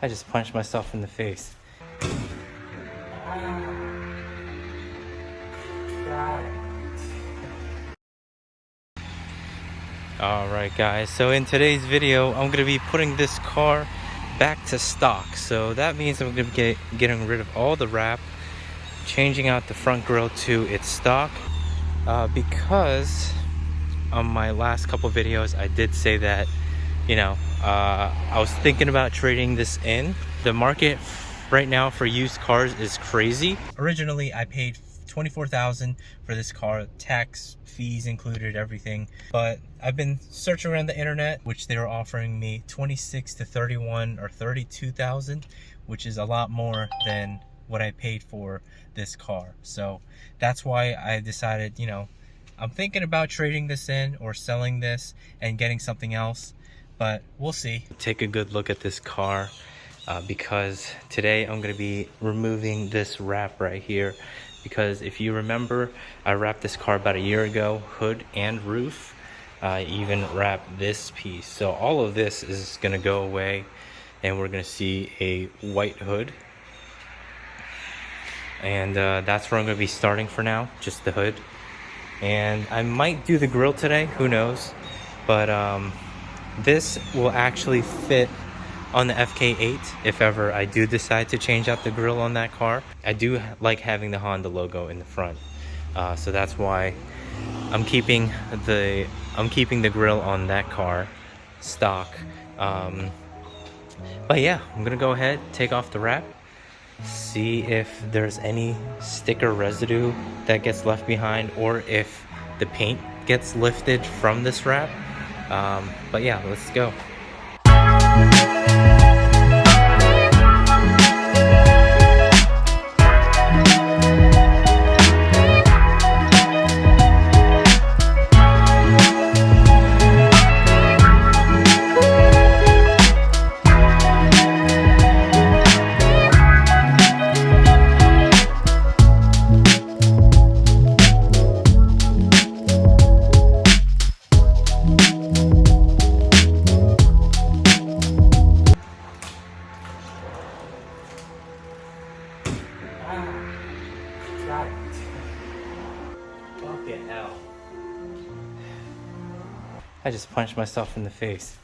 I just punched myself in the face. Alright guys, so in today's video I'm going to be putting this car back to stock. So that means I'm going to be getting rid of all the wrap, changing out the front grille to its stock, because on my last couple videos I did say that, you know, I was thinking about trading this in. The market right now for used cars is crazy. Originally I paid $24,000 for this car, tax, fees included, everything. But I've been searching around the internet, which they were offering me 26 to 31 or 32,000, which is a lot more than what I paid for this car. So that's why I decided, you know, I'm thinking about trading this in or selling this and getting something else, but we'll see. Take a good look at this car, because today I'm going to be removing this wrap right here. Because if you remember, I wrapped this car about a year ago, hood and roof. I even wrapped this piece. So all of this is going to go away and we're going to see a white hood. And that's where I'm going to be starting for now, just the hood. And I might do the grille today, who knows. But this will actually fit on the FK8 if ever I do decide to change out the grille on that car. I do like having the Honda logo in the front, so that's why I'm keeping the grille on that car stock. But yeah, I'm gonna go ahead, take off the wrap, see if there's any sticker residue that gets left behind or if the paint gets lifted from this wrap. But yeah, let's go. Fucking hell. I just punched myself in the face.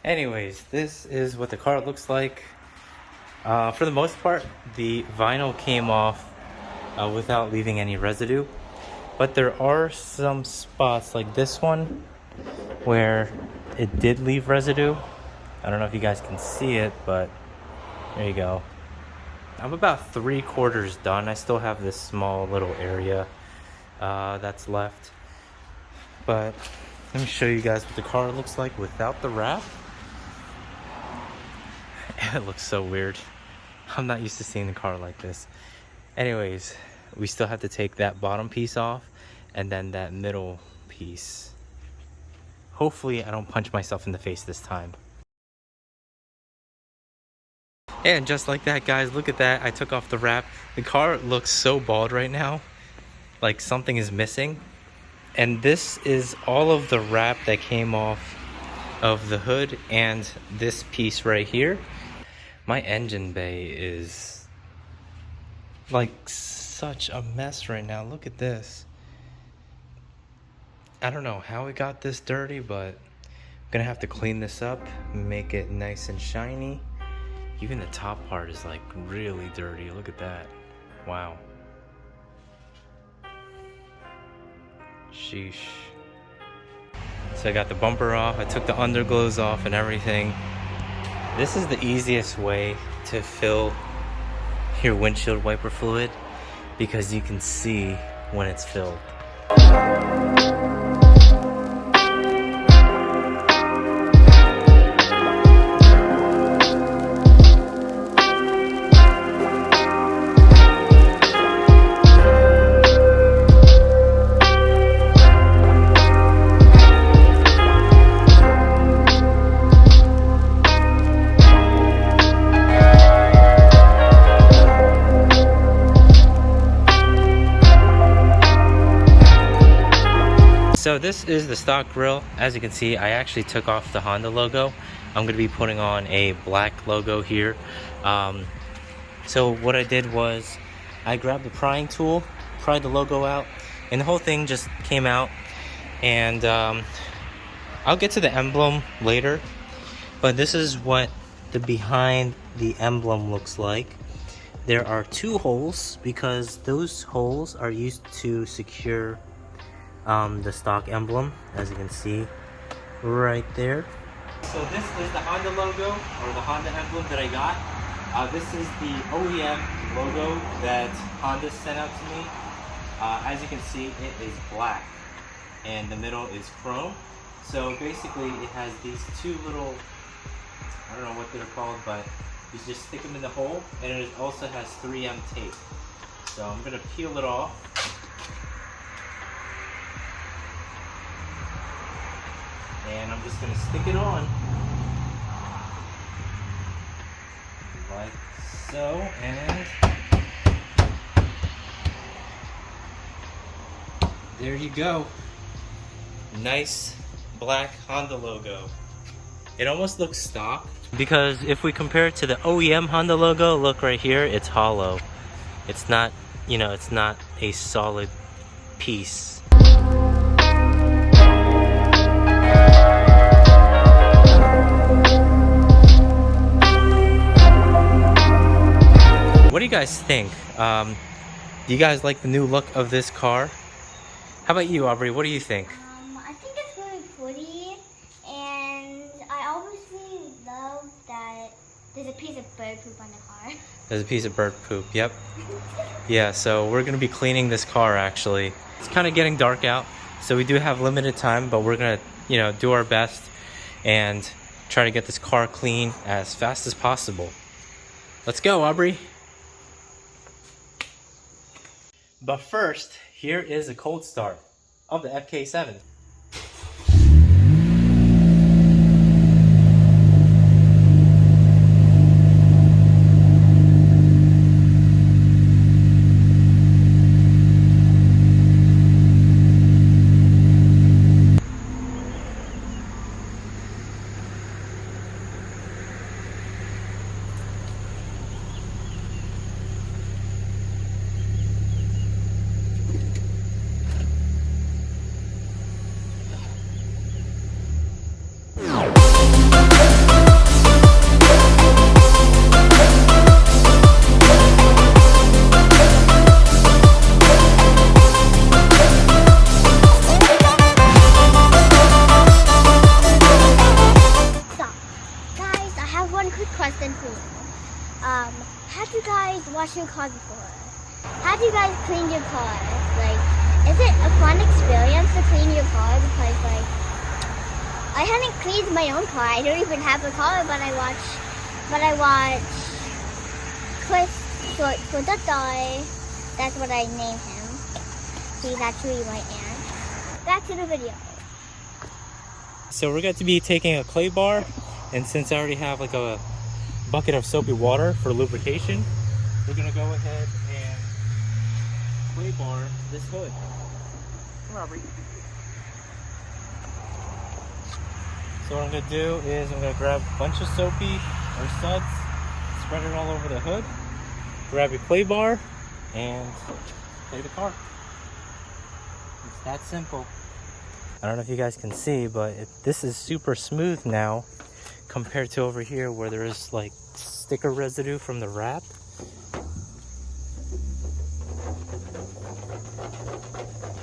Anyways, this is what the car looks like. For the most part, the vinyl came off without leaving any residue. But there are some spots like this one where it did leave residue. I don't know if you guys can see it, but there you go. I'm about 3/4 done. I still have this small little area that's left. But let me show you guys what the car looks like without the wrap. It looks so weird. I'm not used to seeing the car like this. Anyways, we still have to take that bottom piece off and then that middle piece. Hopefully I don't punch myself in the face this time. And just like that, guys, look at that. I took off the wrap. The car looks so bald right now, like something is missing. And this is all of the wrap that came off of the hood and this piece right here. My engine bay is like such a mess right now. Look at this. I don't know how it got this dirty, but I'm gonna have to clean this up, make it nice and shiny. Even the top part is like really dirty. Look at that. Wow. Sheesh. So I got the bumper off. I took the underglows off and everything. This is the easiest way to fill your windshield wiper fluid because you can see when it's filled. this is the stock grille. As you can see, I actually took off the Honda logo. I'm going to be putting on a black logo here. So what I did was I grabbed the prying tool, pried the logo out, and the whole thing just came out. And I'll get to the emblem later, but this is what the behind the emblem looks like. There are two holes because those holes are used to secure the stock emblem, as you can see right there. So this is the Honda logo, or the Honda emblem that I got. This is the OEM logo that Honda sent out to me. As you can see, it is black and the middle is chrome. So basically it has these two little, I don't know what they're called, but you just stick them in the hole, and it also has 3M tape. So I'm going to peel it off. And I'm just going to stick it on. Like so, and there you go. Nice black Honda logo. It almost looks stock, because if we compare it to the OEM Honda logo, look right here, it's hollow. It's not, you know, it's not a solid piece. What do you guys think? Do you guys like the new look of this car? How about you, Aubrey? What do you think? I think it's really pretty, and I obviously love that there's a piece of bird poop on the car. There's a piece of bird poop, yep. Yeah, so we're gonna be cleaning this car actually. It's kind of getting dark out, so we do have limited time, but we're gonna, you know, do our best and try to get this car clean as fast as possible. Let's go, Aubrey. But first, here is a cold start of the FK7. Have you guys washed your car before? Have you guys cleaned your car? Like, is it a fun experience to clean your car? Because like, I haven't cleaned my own car. I don't even have a car, but I watch Chris for that guy. That's what I named him. He's actually my aunt. Back to the video. So we're going to be taking a clay bar, and since I already have like a bucket of soapy water for lubrication, we're going to go ahead and clay bar this hood. Come on, Aubrey. So what I'm going to do is I'm going to grab a bunch of soapy or suds, spread it all over the hood, grab your clay bar, and play the car. It's that simple. I don't know if you guys can see, but this is super smooth now compared to over here where there is like sticker residue from the wrap.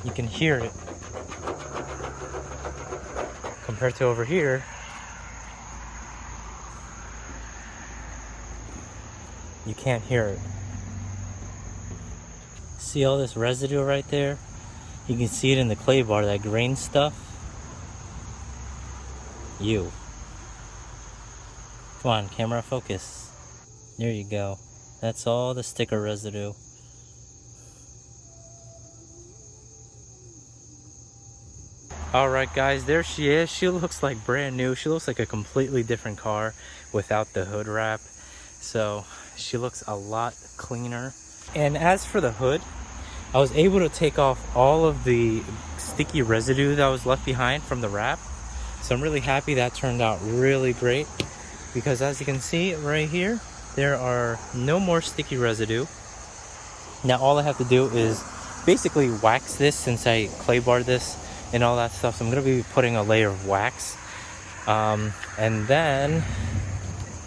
You can hear it. Compared to over here, you can't hear it. See all this residue right there? You can see it in the clay bar, that grain stuff. Come on, camera, focus. There you go. That's all the sticker residue. Alright guys, there she is. She looks like brand new. She looks like a completely different car without the hood wrap. So she looks a lot cleaner. And as for the hood, I was able to take off all of the sticky residue that was left behind from the wrap. So I'm really happy that turned out really great, because as you can see right here, there are no more sticky residue. Now all I have to do is basically wax this, since I clay barred this and all that stuff. So I'm going to be putting a layer of wax, and then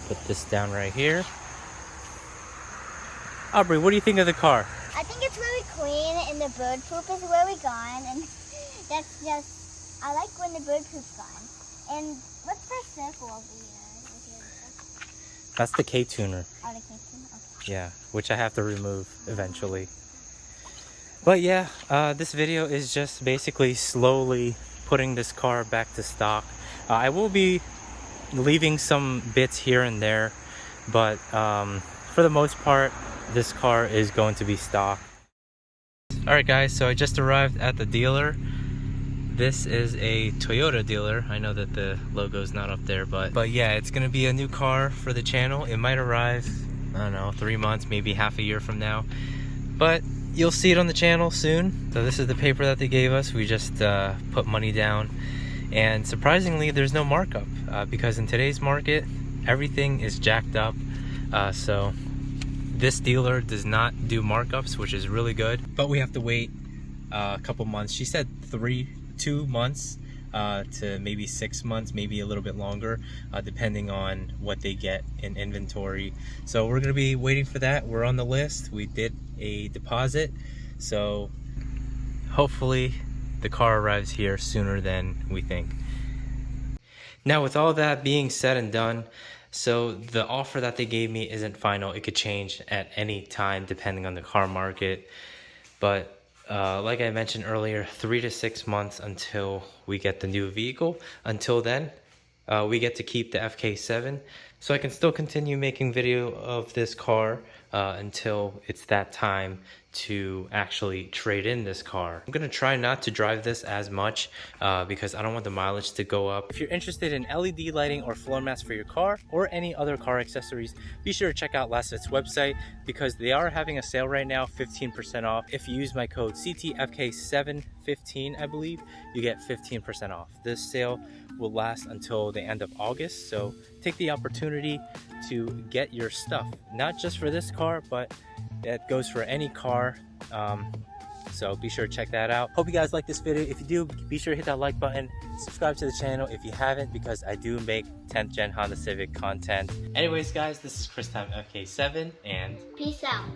put this down right here. Aubrey, what do you think of the car? I think it's really clean and the bird poop is really gone, and that's just, I like when the bird poop's gone. And what's the circle over here? That's the K-tuner. Oh, the K-tuner? Okay. Yeah, which I have to remove eventually. But yeah, this video is just basically slowly putting this car back to stock. I will be leaving some bits here and there, but for the most part, this car is going to be stock. Alright guys, so I just arrived at the dealer. This is a Toyota dealer. I know that the logo is not up there, but yeah, it's gonna be a new car for the channel. It might arrive, I don't know, 3 months, maybe half a year from now, but you'll see it on the channel soon. So this is the paper that they gave us. We just put money down, and surprisingly there's no markup, because in today's market everything is jacked up. So this dealer does not do markups, which is really good, but we have to wait a couple months. She said 2 months to maybe 6 months, maybe a little bit longer, depending on what they get in inventory. So we're gonna be waiting for that. We're on the list. We did a deposit, so hopefully the car arrives here sooner than we think. Now, with all that being said and done, so the offer that they gave me isn't final. It could change at any time depending on the car market, but like I mentioned earlier, 3 to 6 months until we get the new vehicle. Until then, we get to keep the FK7, so I can still continue making video of this car until it's that time to actually trade in this car. I'm gonna try not to drive this as much because I don't want the mileage to go up. If you're interested in LED lighting or floor mats for your car or any other car accessories, be sure to check out LASFIT's website, because they are having a sale right now, 15% off. If you use my code CTFK715, I believe, you get 15% off. This sale will last until the end of August, so take the opportunity to get your stuff, not just for this car, but it goes for any car. So be sure to check that out. Hope you guys like this video. If you do, be sure to hit that like button, subscribe to the channel if you haven't, because I do make 10th gen Honda Civic content. Anyways guys, this is Time FK7, and peace out.